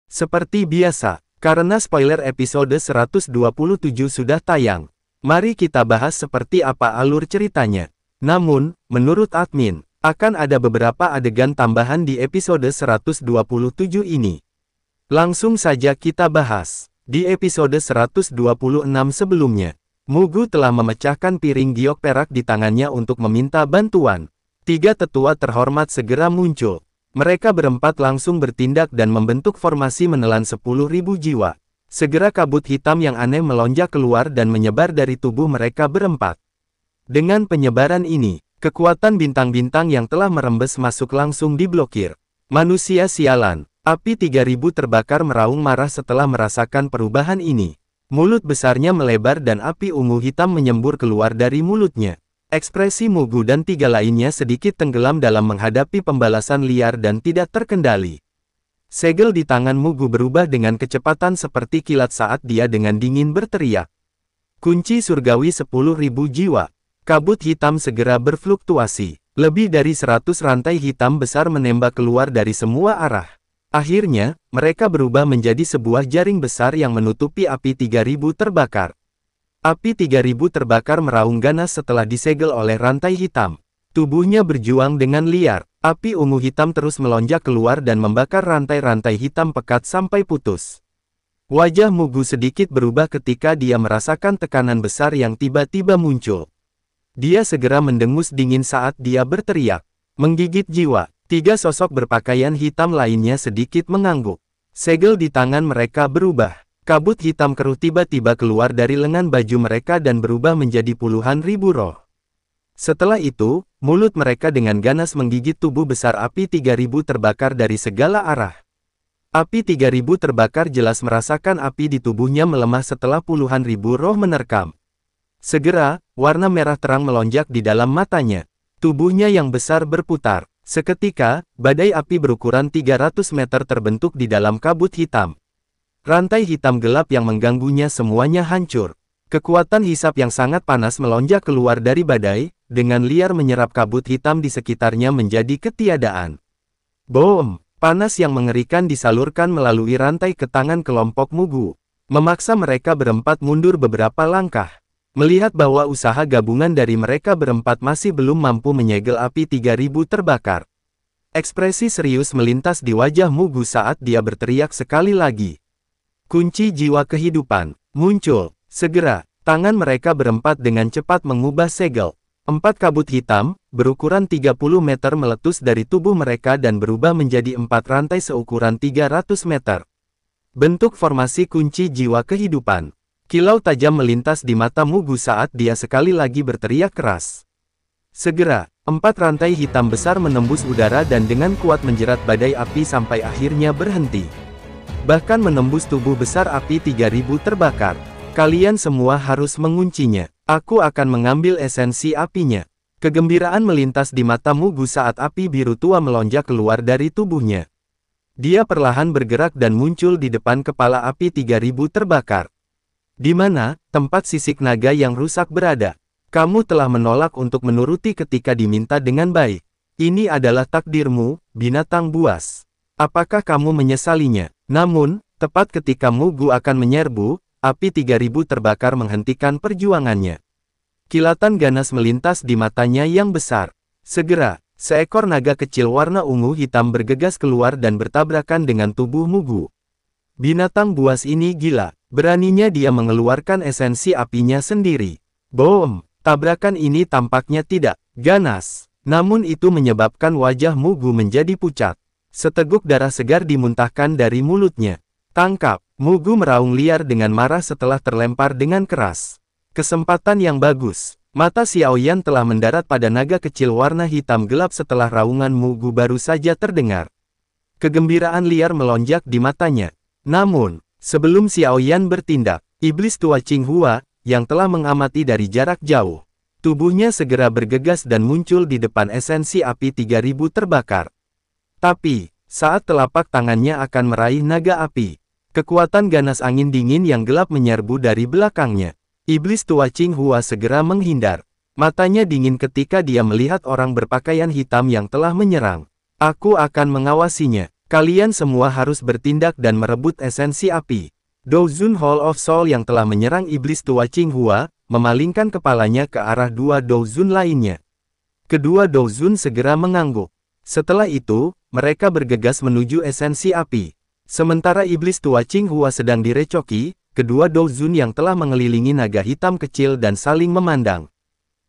Seperti biasa, karena spoiler episode 127 sudah tayang, mari kita bahas seperti apa alur ceritanya. Namun, menurut admin, akan ada beberapa adegan tambahan di episode 127 ini. Langsung saja kita bahas. Di episode 126 sebelumnya, Mugu telah memecahkan piring giok perak di tangannya untuk meminta bantuan. 3 tetua terhormat segera muncul. Mereka berempat langsung bertindak dan membentuk formasi menelan 10.000 jiwa. Segera kabut hitam yang aneh melonjak keluar dan menyebar dari tubuh mereka berempat. Dengan penyebaran ini, kekuatan bintang-bintang yang telah merembes masuk langsung diblokir. Manusia sialan, api 3000 terbakar meraung marah setelah merasakan perubahan ini. Mulut besarnya melebar dan api ungu hitam menyembur keluar dari mulutnya. Ekspresi Mugu dan 3 lainnya sedikit tenggelam dalam menghadapi pembalasan liar dan tidak terkendali. Segel di tangan Mugu berubah dengan kecepatan seperti kilat saat dia dengan dingin berteriak. Kunci surgawi 10.000 jiwa. Kabut hitam segera berfluktuasi. Lebih dari 100 rantai hitam besar menembak keluar dari semua arah. Akhirnya, mereka berubah menjadi sebuah jaring besar yang menutupi api 3000 terbakar. Api 3000 terbakar meraung ganas setelah disegel oleh rantai hitam. Tubuhnya berjuang dengan liar. Api ungu hitam terus melonjak keluar dan membakar rantai-rantai hitam pekat sampai putus. Wajah Mugu sedikit berubah ketika dia merasakan tekanan besar yang tiba-tiba muncul. Dia segera mendengus dingin saat dia berteriak. Menggigit jiwa. 3 sosok berpakaian hitam lainnya sedikit mengangguk. Segel di tangan mereka berubah. Kabut hitam keruh tiba-tiba keluar dari lengan baju mereka dan berubah menjadi puluhan ribu roh. Setelah itu, mulut mereka dengan ganas menggigit tubuh besar api 3000 terbakar dari segala arah. Api 3000 terbakar jelas merasakan api di tubuhnya melemah setelah puluhan ribu roh menerkam. Segera, warna merah terang melonjak di dalam matanya. Tubuhnya yang besar berputar. Seketika, badai api berukuran 300 meter terbentuk di dalam kabut hitam. Rantai hitam gelap yang mengganggunya semuanya hancur. Kekuatan hisap yang sangat panas melonjak keluar dari badai, dengan liar menyerap kabut hitam di sekitarnya menjadi ketiadaan. Boom! Panas yang mengerikan disalurkan melalui rantai ke tangan kelompok Mugu, memaksa mereka berempat mundur beberapa langkah. Melihat bahwa usaha gabungan dari mereka berempat masih belum mampu menyegel api 3000 terbakar. Ekspresi serius melintas di wajah Mugu saat dia berteriak sekali lagi. Kunci jiwa kehidupan muncul. Segera, tangan mereka berempat dengan cepat mengubah segel. 4 kabut hitam, berukuran 30 meter meletus dari tubuh mereka dan berubah menjadi 4 rantai seukuran 300 meter. Bentuk formasi kunci jiwa kehidupan. Kilau tajam melintas di mata Mugu saat dia sekali lagi berteriak keras. Segera, 4 rantai hitam besar menembus udara dan dengan kuat menjerat badai api sampai akhirnya berhenti. Bahkan menembus tubuh besar api 3000 terbakar. Kalian semua harus menguncinya. Aku akan mengambil esensi apinya. Kegembiraan melintas di mata Mugu saat api biru tua melonjak keluar dari tubuhnya. Dia perlahan bergerak dan muncul di depan kepala api 3000 terbakar. Di mana tempat sisik naga yang rusak berada? Kamu telah menolak untuk menuruti ketika diminta dengan baik. Ini adalah takdirmu, binatang buas. Apakah kamu menyesalinya? Namun, tepat ketika Mugu akan menyerbu, api 3000 terbakar menghentikan perjuangannya. Kilatan ganas melintas di matanya yang besar. Segera, seekor naga kecil warna ungu hitam bergegas keluar dan bertabrakan dengan tubuh Mugu. Binatang buas ini gila. Beraninya dia mengeluarkan esensi apinya sendiri. Boom! Tabrakan ini tampaknya tidak ganas. Namun itu menyebabkan wajah Mugu menjadi pucat. Seteguk darah segar dimuntahkan dari mulutnya. Tangkap! Mugu meraung liar dengan marah setelah terlempar dengan keras. Kesempatan yang bagus. Mata Xiaoyan telah mendarat pada naga kecil warna hitam gelap setelah raungan Mugu baru saja terdengar. Kegembiraan liar melonjak di matanya. Namun, sebelum Xiaoyan bertindak, iblis tua Qinghua, yang telah mengamati dari jarak jauh, tubuhnya segera bergegas dan muncul di depan esensi api 3000 terbakar. Tapi, saat telapak tangannya akan meraih naga api, kekuatan ganas angin dingin yang gelap menyerbu dari belakangnya. Iblis tua Qinghua segera menghindar. Matanya dingin ketika dia melihat orang berpakaian hitam yang telah menyerang. Aku akan mengawasinya. Kalian semua harus bertindak dan merebut esensi api. Douzun Hall of Soul yang telah menyerang iblis tua Qinghua, memalingkan kepalanya ke arah dua Douzun lainnya. Kedua Douzun segera mengangguk. Setelah itu, mereka bergegas menuju esensi api. Sementara iblis tua Qinghua sedang direcoki, kedua Douzun yang telah mengelilingi naga hitam kecil dan saling memandang.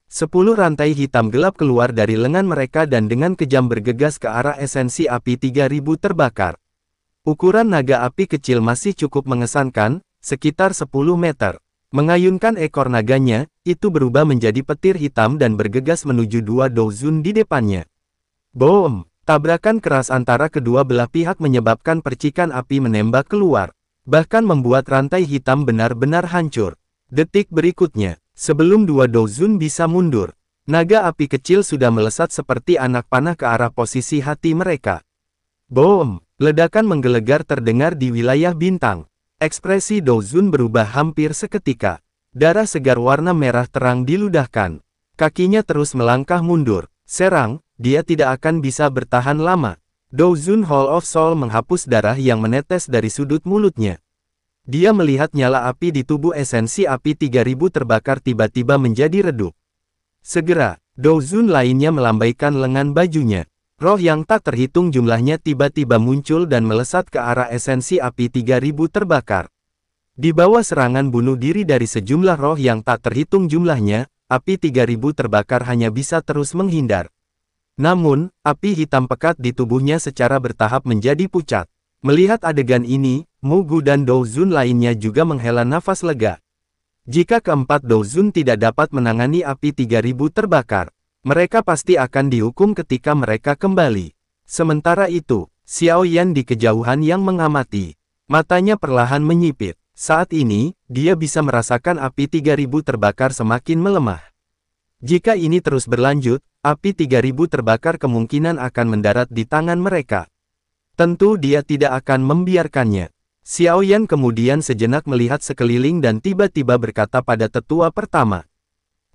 10 rantai hitam gelap keluar dari lengan mereka dan dengan kejam bergegas ke arah esensi api 3000 terbakar. Ukuran naga api kecil masih cukup mengesankan, sekitar 10 meter. Mengayunkan ekor naganya, itu berubah menjadi petir hitam dan bergegas menuju dua Douzun di depannya. Boom! Tabrakan keras antara kedua belah pihak menyebabkan percikan api menembak keluar. Bahkan membuat rantai hitam benar-benar hancur. Detik berikutnya, sebelum dua Douzun bisa mundur, naga api kecil sudah melesat seperti anak panah ke arah posisi hati mereka. Boom! Ledakan menggelegar terdengar di wilayah bintang. Ekspresi Douzun berubah hampir seketika. Darah segar warna merah terang diludahkan. Kakinya terus melangkah mundur. Serang, dia tidak akan bisa bertahan lama. Douzun Hall of Soul menghapus darah yang menetes dari sudut mulutnya. Dia melihat nyala api di tubuh esensi api 3000 terbakar tiba-tiba menjadi redup. Segera, Douzun lainnya melambaikan lengan bajunya. Roh yang tak terhitung jumlahnya tiba-tiba muncul dan melesat ke arah esensi api 3000 terbakar. Di bawah serangan bunuh diri dari sejumlah roh yang tak terhitung jumlahnya, api 3000 terbakar hanya bisa terus menghindar. Namun, api hitam pekat di tubuhnya secara bertahap menjadi pucat. Melihat adegan ini, Mu Gu dan Douzun lainnya juga menghela nafas lega. Jika keempat Douzun tidak dapat menangani api 3000 terbakar, mereka pasti akan dihukum ketika mereka kembali. Sementara itu, Xiao Yan di kejauhan yang mengamati. Matanya perlahan menyipit. Saat ini, dia bisa merasakan api 3000 terbakar semakin melemah. Jika ini terus berlanjut, api 3000 terbakar kemungkinan akan mendarat di tangan mereka. Tentu dia tidak akan membiarkannya. Xiao Yan kemudian sejenak melihat sekeliling dan tiba-tiba berkata pada tetua pertama.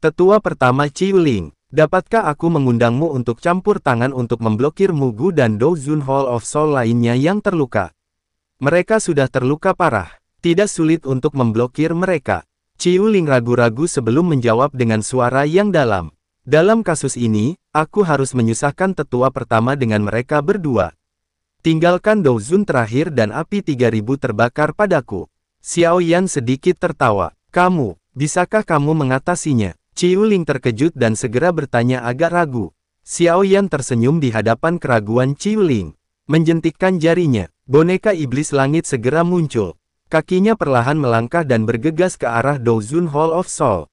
Tetua pertama Qiuling. Dapatkah aku mengundangmu untuk campur tangan untuk memblokir Mu Gu dan Douzun Hall of Soul lainnya yang terluka? Mereka sudah terluka parah. Tidak sulit untuk memblokir mereka. Qiuling ragu-ragu sebelum menjawab dengan suara yang dalam. Dalam kasus ini, aku harus menyusahkan tetua pertama dengan mereka berdua. Tinggalkan Douzun terakhir dan api 3000 terbakar padaku. Xiao Yan sedikit tertawa. Kamu, bisakah kamu mengatasinya? Qiuling terkejut dan segera bertanya agak ragu. Xiao Yan tersenyum di hadapan keraguan Qiuling. Menjentikkan jarinya, boneka iblis langit segera muncul. Kakinya perlahan melangkah dan bergegas ke arah Douzun Hall of Soul.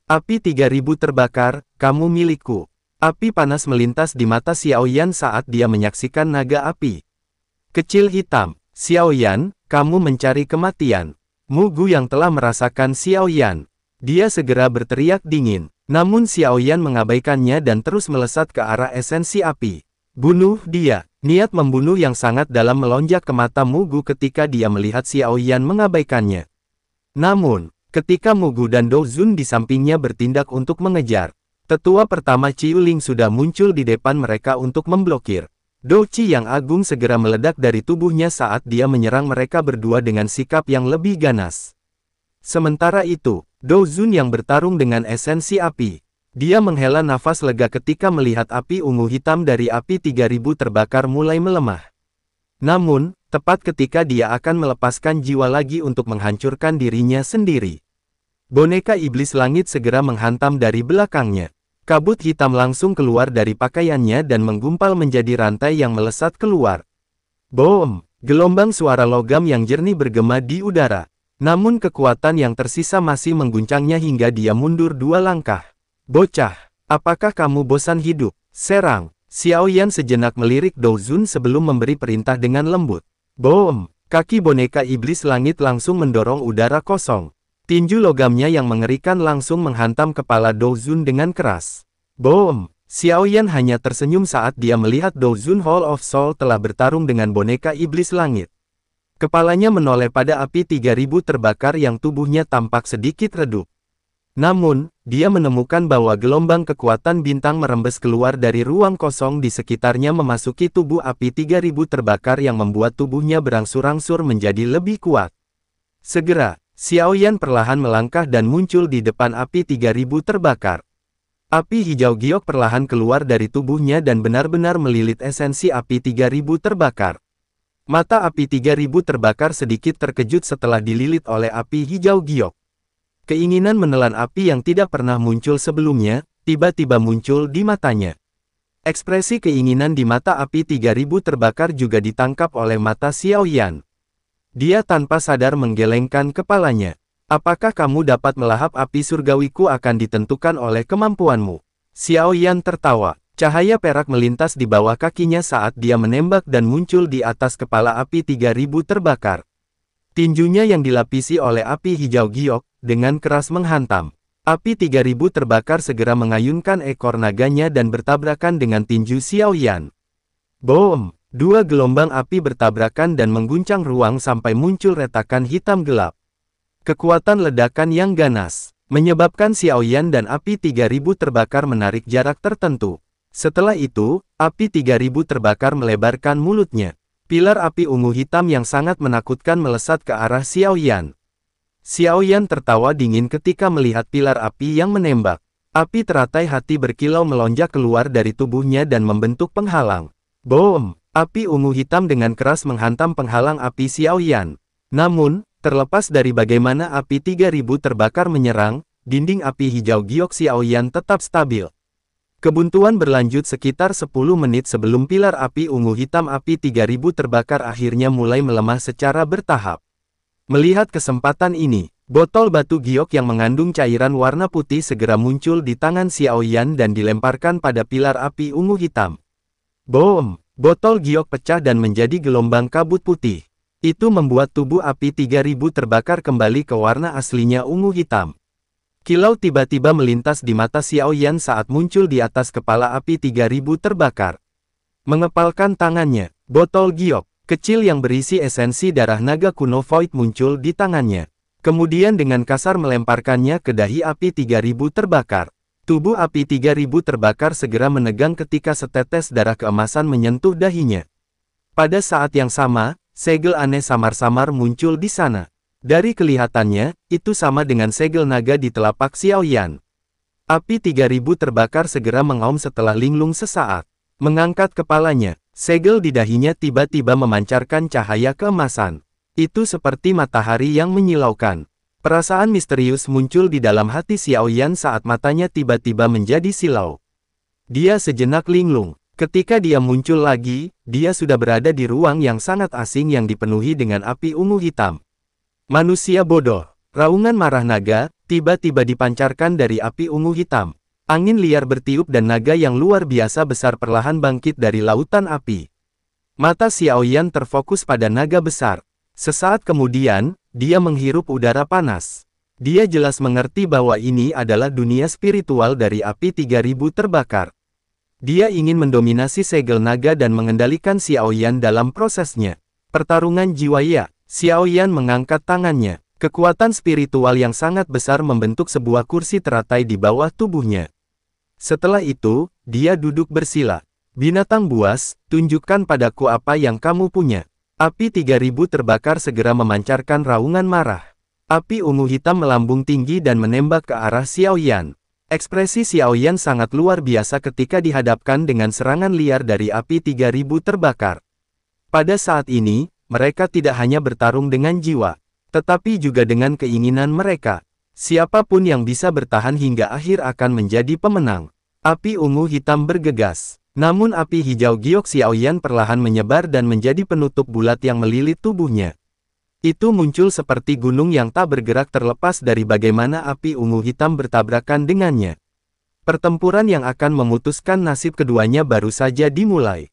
Api 3000 terbakar, kamu milikku. Api panas melintas di mata Xiao Yan saat dia menyaksikan naga api. Kecil hitam, Xiao Yan, kamu mencari kematian. Mu Gu yang telah merasakan Xiao Yan. Dia segera berteriak dingin, namun Xiao Yan mengabaikannya dan terus melesat ke arah esensi api. Bunuh dia. Niat membunuh yang sangat dalam melonjak ke mata Mu Gu ketika dia melihat Xiao Yan mengabaikannya. Namun, ketika Mu Gu dan Douzun di sampingnya bertindak untuk mengejar, tetua pertama Qiuling sudah muncul di depan mereka untuk memblokir. Do Qi yang agung segera meledak dari tubuhnya saat dia menyerang mereka berdua dengan sikap yang lebih ganas. Sementara itu, Douzun yang bertarung dengan esensi api. Dia menghela nafas lega ketika melihat api ungu hitam dari api 3000 terbakar mulai melemah. Namun, tepat ketika dia akan melepaskan jiwa lagi untuk menghancurkan dirinya sendiri, boneka iblis langit segera menghantam dari belakangnya. Kabut hitam langsung keluar dari pakaiannya dan menggumpal menjadi rantai yang melesat keluar. Boom! Gelombang suara logam yang jernih bergema di udara. Namun kekuatan yang tersisa masih mengguncangnya hingga dia mundur 2 langkah. Bocah, apakah kamu bosan hidup? Serang! Xiao Yan sejenak melirik Douzun sebelum memberi perintah dengan lembut. Boom! Kaki boneka iblis langit langsung mendorong udara kosong. Tinju logamnya yang mengerikan langsung menghantam kepala Douzun dengan keras. Boom! Xiao Yan hanya tersenyum saat dia melihat Douzun Hall of Soul telah bertarung dengan boneka iblis langit. Kepalanya menoleh pada api 3000 terbakar yang tubuhnya tampak sedikit redup. Namun, dia menemukan bahwa gelombang kekuatan bintang merembes keluar dari ruang kosong di sekitarnya memasuki tubuh api 3000 terbakar yang membuat tubuhnya berangsur-angsur menjadi lebih kuat. Segera, Xiaoyan perlahan melangkah dan muncul di depan api 3000 terbakar. Api hijau giok perlahan keluar dari tubuhnya dan benar-benar melilit esensi api 3000 terbakar. Mata api 3000 terbakar sedikit terkejut setelah dililit oleh api hijau giok. Keinginan menelan api yang tidak pernah muncul sebelumnya, tiba-tiba muncul di matanya. Ekspresi keinginan di mata api 3000 terbakar juga ditangkap oleh mata Xiaoyan. Dia tanpa sadar menggelengkan kepalanya. Apakah kamu dapat melahap api surgawiku akan ditentukan oleh kemampuanmu? Xiaoyan tertawa. Cahaya perak melintas di bawah kakinya saat dia menembak dan muncul di atas kepala api 3000 terbakar. Tinjunya yang dilapisi oleh api hijau giok, dengan keras menghantam. Api 3000 terbakar segera mengayunkan ekor naganya dan bertabrakan dengan tinju Xiaoyan. Boom! Dua gelombang api bertabrakan dan mengguncang ruang sampai muncul retakan hitam gelap. Kekuatan ledakan yang ganas, menyebabkan Xiaoyan dan api 3000 terbakar menarik jarak tertentu. Setelah itu, api 3000 terbakar melebarkan mulutnya. Pilar api ungu hitam yang sangat menakutkan melesat ke arah Xiaoyan. Xiaoyan tertawa dingin ketika melihat pilar api yang menembak. Api teratai hati berkilau melonjak keluar dari tubuhnya dan membentuk penghalang. Boom! Api ungu hitam dengan keras menghantam penghalang api Xiaoyan. Namun, terlepas dari bagaimana api 3000 terbakar menyerang, dinding api hijau giok Xiaoyan tetap stabil. Kebuntuan berlanjut sekitar 10 menit sebelum pilar api ungu hitam api 3000 terbakar akhirnya mulai melemah secara bertahap. Melihat kesempatan ini, botol batu giok yang mengandung cairan warna putih segera muncul di tangan Xiaoyan dan dilemparkan pada pilar api ungu hitam. Boom! Botol giok pecah dan menjadi gelombang kabut putih. Itu membuat tubuh api 3000 terbakar kembali ke warna aslinya ungu hitam. Kilau tiba-tiba melintas di mata Xiaoyan saat muncul di atas kepala api 3000 terbakar. Mengepalkan tangannya, botol giok kecil yang berisi esensi darah naga kuno Void muncul di tangannya. Kemudian dengan kasar melemparkannya ke dahi api 3000 terbakar. Tubuh api 3000 terbakar segera menegang ketika setetes darah keemasan menyentuh dahinya. Pada saat yang sama, segel aneh samar-samar muncul di sana. Dari kelihatannya, itu sama dengan segel naga di telapak Xiaoyan. Api 3000 terbakar segera mengaum setelah linglung sesaat. Mengangkat kepalanya, segel di dahinya tiba-tiba memancarkan cahaya keemasan. Itu seperti matahari yang menyilaukan. Perasaan misterius muncul di dalam hati Xiaoyan saat matanya tiba-tiba menjadi silau. Dia sejenak linglung. Ketika dia muncul lagi, dia sudah berada di ruang yang sangat asing yang dipenuhi dengan api ungu hitam. Manusia bodoh, raungan marah naga, tiba-tiba dipancarkan dari api ungu hitam. Angin liar bertiup dan naga yang luar biasa besar perlahan bangkit dari lautan api. Mata Xiaoyan terfokus pada naga besar. Sesaat kemudian, dia menghirup udara panas. Dia jelas mengerti bahwa ini adalah dunia spiritual dari api 3000 terbakar. Dia ingin mendominasi segel naga dan mengendalikan Xiaoyan dalam prosesnya. Pertarungan jiwa ya. Xiaoyan mengangkat tangannya. Kekuatan spiritual yang sangat besar membentuk sebuah kursi teratai di bawah tubuhnya. Setelah itu, dia duduk bersila. Binatang buas, tunjukkan padaku apa yang kamu punya. Api 3000 terbakar segera memancarkan raungan marah. Api ungu hitam melambung tinggi dan menembak ke arah Xiaoyan. Ekspresi Xiaoyan sangat luar biasa ketika dihadapkan dengan serangan liar dari api 3000 terbakar. Pada saat ini, mereka tidak hanya bertarung dengan jiwa, tetapi juga dengan keinginan mereka. Siapapun yang bisa bertahan hingga akhir akan menjadi pemenang. Api ungu hitam bergegas. Namun api hijau giok Xiaoyan perlahan menyebar dan menjadi penutup bulat yang melilit tubuhnya. Itu muncul seperti gunung yang tak bergerak terlepas dari bagaimana api ungu hitam bertabrakan dengannya. Pertempuran yang akan memutuskan nasib keduanya baru saja dimulai.